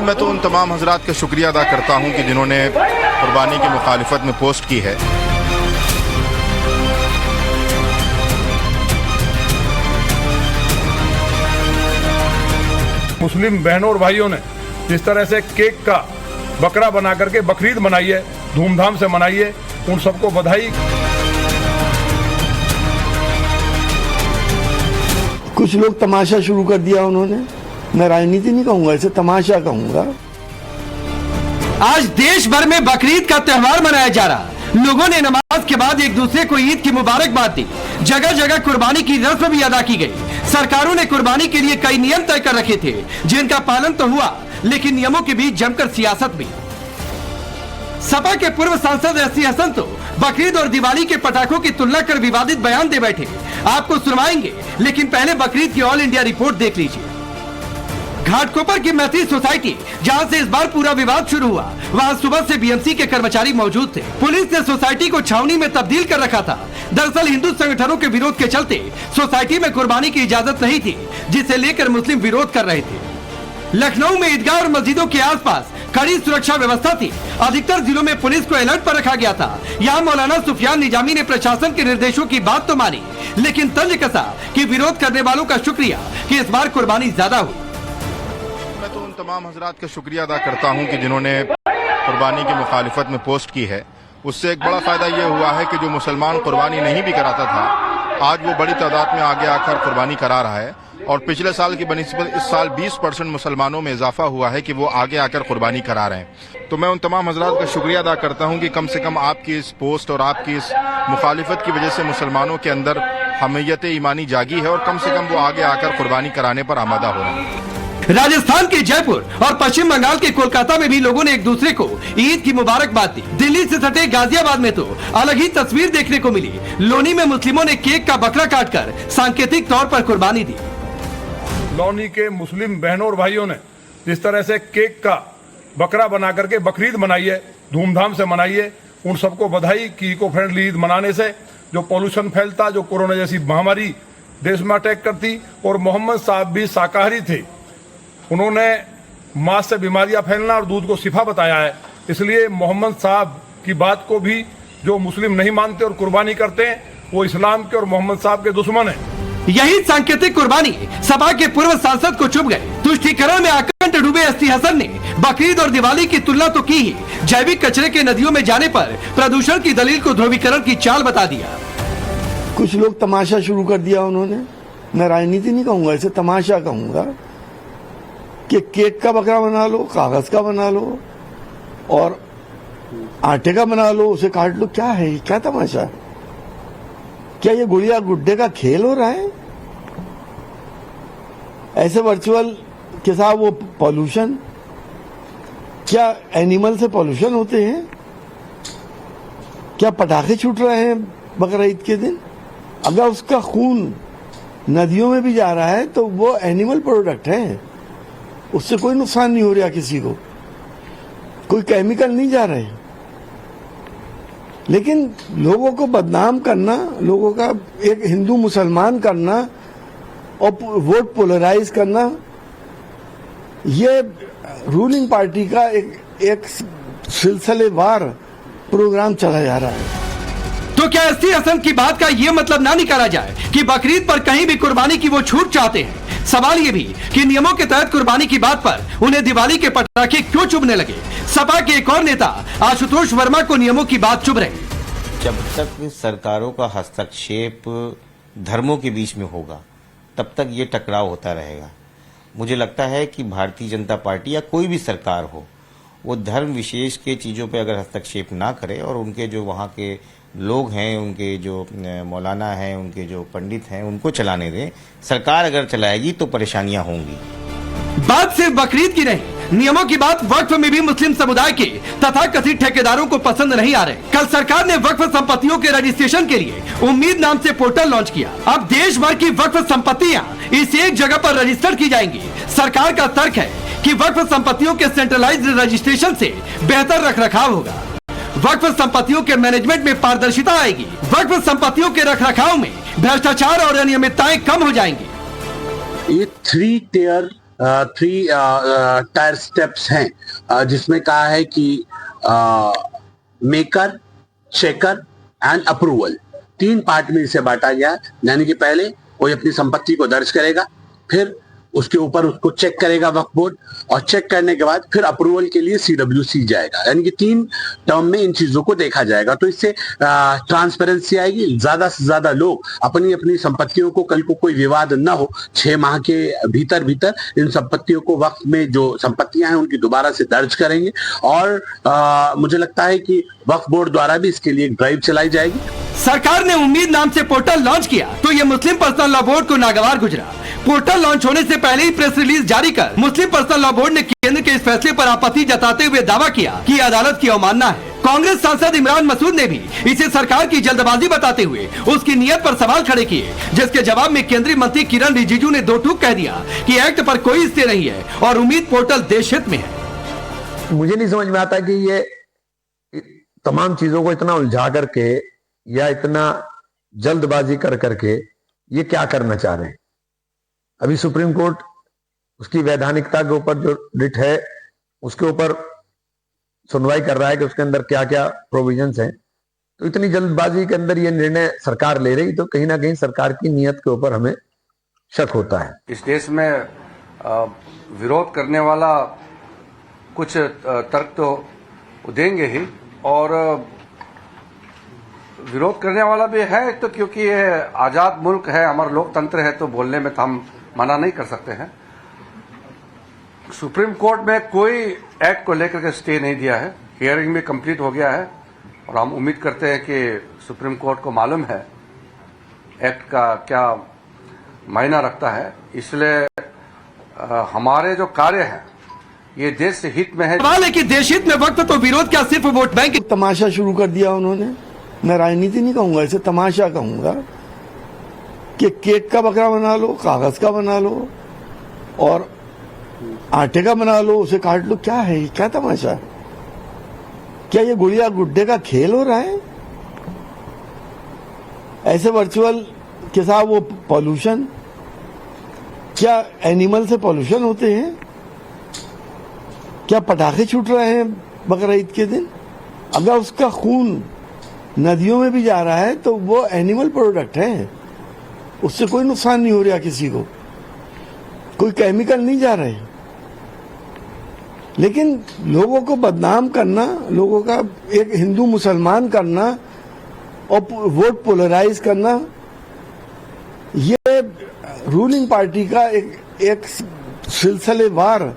भाई मैं तो उन तमाम हजरात का शुक्रिया अदा करता हूँ कि जिन्होंने कुर्बानी की मुखालिफत में पोस्ट की है। मुस्लिम बहनों और भाइयों ने जिस तरह से केक का बकरा बना करके बकरीद मनाई है, धूमधाम से मनाई है, उन सबको बधाई। कुछ लोग तमाशा शुरू कर दिया उन्होंने, मैं राजनीति नहीं कहूंगा, इसे तमाशा कहूंगा। आज देश भर में बकरीद का त्योहार मनाया जा रहा। लोगों ने नमाज के बाद एक दूसरे को ईद की मुबारकबाद दी। जगह जगह कुर्बानी की रस्म भी अदा की गई। सरकारों ने कुर्बानी के लिए कई नियम तय कर रखे थे, जिनका पालन तो हुआ, लेकिन नियमों के बीच जमकर सियासत भी। सपा के पूर्व सांसद एससी हसन तो बकरीद और दिवाली के पटाखों की तुलना कर विवादित बयान दे बैठे। आपको सुनवाएंगे, लेकिन पहले बकरीद की ऑल इंडिया रिपोर्ट देख लीजिए। घाटकोपर की मैत्री सोसाइटी, जहां से इस बार पूरा विवाद शुरू हुआ, वहां सुबह से बीएमसी के कर्मचारी मौजूद थे। पुलिस ने सोसाइटी को छावनी में तब्दील कर रखा था। दरअसल हिंदू संगठनों के विरोध के चलते सोसाइटी में कुर्बानी की इजाजत नहीं थी, जिसे लेकर मुस्लिम विरोध कर रहे थे। लखनऊ में ईदगाह और मस्जिदों के आसपास कड़ी सुरक्षा व्यवस्था थी। अधिकतर जिलों में पुलिस को अलर्ट पर रखा गया था। यहाँ मौलाना सुफियान निजामी ने प्रशासन के निर्देशों की बात तो मानी, लेकिन तंज कसा कि विरोध करने वालों का शुक्रिया कि इस बार कुर्बानी ज्यादा हुई। मैं तो उन तमाम हजरात का शुक्रिया अदा करता हूँ कि जिन्होंने कुर्बानी की मुखालिफत में पोस्ट की है। उससे एक बड़ा फायदा ये हुआ है कि जो मुसलमान कुर्बानी नहीं भी कराता था, आज वो बड़ी तादाद में आगे आकर कुर्बानी करा रहा है। और पिछले साल की बनिस्बत इस साल 20% मुसलमानों में इजाफा हुआ है कि वो आगे आकर कुर्बानी करा रहे हैं। तो मैं उन तमाम हजरात का शुक्रिया अदा करता हूँ कि कम से कम आपकी इस पोस्ट और आपकी इस मुखालिफत की वजह से मुसलमानों के अंदर हमीयत ईमानी जागी है और कम से कम वो आगे आकर कुर्बानी कराने पर आमादा हो रहे हैं। राजस्थान के जयपुर और पश्चिम बंगाल के कोलकाता में भी लोगों ने एक दूसरे को ईद की मुबारकबाद दी। दिल्ली से सटे गाजियाबाद में तो अलग ही तस्वीर देखने को मिली। लोनी में मुस्लिमों ने केक का बकरा काटकर सांकेतिक तौर पर कुर्बानी दी। लोनी के मुस्लिम बहनों और भाइयों ने जिस तरह से केक का बकरा बना करके बकरीद मनाई है, धूमधाम से मनाई है, उन सबको बधाई कि इको फ्रेंडली ईद मनाने से जो पॉल्यूशन फैलता, जो कोरोना जैसी महामारी देश में अटैक करती। और मोहम्मद साहब भी शाकाहारी थे, उन्होंने मांस से बीमारियां फैलना और दूध को शिफा बताया है। इसलिए मोहम्मद साहब की बात को भी जो मुस्लिम नहीं मानते और कुर्बानी करते हैं, वो इस्लाम के और मोहम्मद साहब के दुश्मन हैं। यही सांकेतिक कुर्बानी सपा के पूर्व सांसद को चुभ गए। तुष्टीकरण में आकंठ डूबे एससी हसन ने बकरीद और दिवाली की तुलना तो की ही, जैविक कचरे के नदियों में जाने पर प्रदूषण की दलील को ध्रुवीकरण की चाल बता दिया। कुछ लोग तमाशा शुरू कर दिया उन्होंने, मैं राजनीति नहीं कहूंगा, इसे तमाशा कहूंगा कि केक का बकरा बना लो, कागज का बना लो और आटे का बना लो, उसे काट लो। क्या है, क्या तमाशा? क्या ये गुड़िया गुड्डे का खेल हो रहा है? ऐसे वर्चुअल के साथ वो पॉल्यूशन, क्या एनिमल से पॉल्यूशन होते हैं? क्या पटाखे छूट रहे हैं बकरा ईद के दिन? अगर उसका खून नदियों में भी जा रहा है तो वो एनिमल प्रोडक्ट है, उससे कोई नुकसान नहीं हो रहा किसी को, कोई केमिकल नहीं जा रहे। लेकिन लोगों को बदनाम करना, लोगों का एक हिंदू मुसलमान करना और वोट पोलराइज करना, ये रूलिंग पार्टी का एक सिलसिलेवार प्रोग्राम चला जा रहा है। तो क्या एससी हसन की बात का ये मतलब ना निकाला जाए कि बकरीद पर कहीं भी कुर्बानी की वो छूट चाहते हैं? सवाल ये भी कि नियमों के तहत कुर्बानी की बात पर उन्हें दिवाली के पटाखे क्यों चुभने लगे? सपा के एक और नेता आशुतोष वर्मा को नियमों की बात चुभ रही। जब तक सरकारों का हस्तक्षेप धर्मों के बीच में होगा, तब तक ये टकराव होता रहेगा। मुझे लगता है कि भारतीय जनता पार्टी या कोई भी सरकार हो, वो धर्म विशेष के चीज़ों पे अगर हस्तक्षेप ना करे और उनके जो वहाँ के लोग हैं, उनके जो मौलाना हैं, उनके जो पंडित हैं, उनको चलाने दें। सरकार अगर चलाएगी तो परेशानियां होंगी। बात सिर्फ बकरीद की नहीं, नियमों की बात वक्फ में भी मुस्लिम समुदाय के तथा कथित ठेकेदारों को पसंद नहीं आ रहे। कल सरकार ने वक्फ संपत्तियों के रजिस्ट्रेशन के लिए उम्मीद नाम से पोर्टल लॉन्च किया। अब देश भर की वक्फ संपत्तियां इस एक जगह पर रजिस्टर की जाएंगी। सरकार का तर्क है कि वक्फ संपत्तियों के सेंट्रलाइज्ड रजिस्ट्रेशन से बेहतर रखरखाव होगा। वक्फ संपत्तियों के मैनेजमेंट में पारदर्शिता आएगी। वक्फ संपत्तियों के रखरखाव में भ्रष्टाचार और अनियमितताएं कम हो जाएंगी। ये 3 टियर 3 टायर स्टेप्स हैं, जिसमें कहा है कि maker, checker and approval, 3 part में इसे बांटा गया है। यानी कि पहले कोई अपनी संपत्ति को दर्ज करेगा, फिर उसके ऊपर उसको चेक करेगा वक्फ बोर्ड, और चेक करने के बाद फिर अप्रूवल के लिए CWC जाएगा। यानी कि 3 टर्म में इन चीजों को देखा जाएगा। तो इससे ट्रांसपेरेंसी आएगी, ज्यादा से ज्यादा लोग अपनी अपनी संपत्तियों को, कल को कोई विवाद ना हो, 6 माह के भीतर इन संपत्तियों को, वक्फ में जो संपत्तियां हैं उनकी दोबारा से दर्ज करेंगे। और मुझे लगता है कि वक्फ बोर्ड द्वारा भी इसके लिए एक ड्राइव चलाई जाएगी। सरकार ने उम्मीद नाम से पोर्टल लॉन्च किया तो ये मुस्लिम पर्सनल लॉ बोर्ड को नागवार गुजरा। पोर्टल लॉन्च होने से पहले ही प्रेस रिलीज जारी कर मुस्लिम पर्सनल लॉ बोर्ड ने केंद्र के इस फैसले पर आपत्ति जताते हुए दावा किया कि अदालत की अवमानना है। कांग्रेस सांसद इमरान मसूद ने भी इसे सरकार की जल्दबाजी बताते हुए उसकी नीयत पर सवाल खड़े किए, जिसके जवाब में केंद्रीय मंत्री किरण रिजिजू ने 2 टूक कह दिया कि एक्ट पर कोई स्टे नहीं है और उम्मीद पोर्टल देशहित में है। मुझे नहीं समझ में आता कि ये तमाम चीजों को इतना उलझा करके या इतना जल्दबाजी कर करके ये क्या करना चाह रहे हैं। अभी सुप्रीम कोर्ट उसकी वैधानिकता के ऊपर जो रिट है उसके ऊपर सुनवाई कर रहा है कि उसके अंदर क्या क्या प्रोविजंस हैं। तो इतनी जल्दबाजी के अंदर ये निर्णय सरकार ले रही, तो कहीं ना कहीं सरकार की नीयत के ऊपर हमें शक होता है। इस देश में विरोध करने वाला कुछ तर्क तो देंगे ही, और विरोध करने वाला भी है, तो क्योंकि ये आजाद मुल्क है, हमारा लोकतंत्र है, तो बोलने में तो हम मना नहीं कर सकते हैं। सुप्रीम कोर्ट में कोई एक्ट को लेकर के स्टे नहीं दिया है, हियरिंग भी कंप्लीट हो गया है, और हम उम्मीद करते हैं कि सुप्रीम कोर्ट को मालूम है एक्ट का क्या मायना रखता है। इसलिए हमारे जो कार्य है ये देश हित में है। सवाल है कि देश हित में वक्त तो विरोध क्या सिर्फ वोट बैंक। तमाशा शुरू कर दिया उन्होंने। मैं राजनीति नहीं कहूंगा, इसे तमाशा कहूंगा कि केक का बकरा बना लो, कागज का बना लो और आटे का बना लो, उसे काट लो। क्या है, क्या तमाशा? क्या ये गुड़िया गुड्डे का खेल हो रहा है? ऐसे वर्चुअल के साथ वो पॉल्यूशन, क्या एनिमल से पॉल्यूशन होते हैं? क्या पटाखे छूट रहे हैं बकरा ईद के दिन? अगर उसका खून नदियों में भी जा रहा है तो वो एनिमल प्रोडक्ट है, उससे कोई नुकसान नहीं हो रहा किसी को, कोई केमिकल नहीं जा रहे। लेकिन लोगों को बदनाम करना, लोगों का एक हिंदू मुसलमान करना और वोट पोलराइज करना, ये रूलिंग पार्टी का एक सिलसिलेवार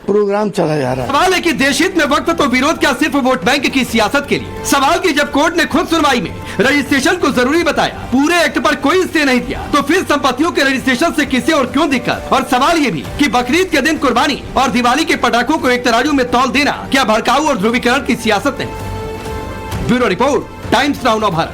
प्रोग्राम चला जा रहा है। सवाल है कि देशहित में वक्त तो विरोध क्या सिर्फ वोट बैंक की सियासत के लिए। सवाल की जब कोर्ट ने खुद सुनवाई में रजिस्ट्रेशन को जरूरी बताया, पूरे एक्ट पर कोई स्टे नहीं दिया, तो फिर संपत्तियों के रजिस्ट्रेशन से किसे और क्यों दिक्कत? और सवाल ये भी कि बकरीद के दिन कुर्बानी और दिवाली के पटाखों को एक तराजू में तौल देना क्या भड़काऊ और ध्रुवीकरण की सियासत है? Bureau report, times now Bharat.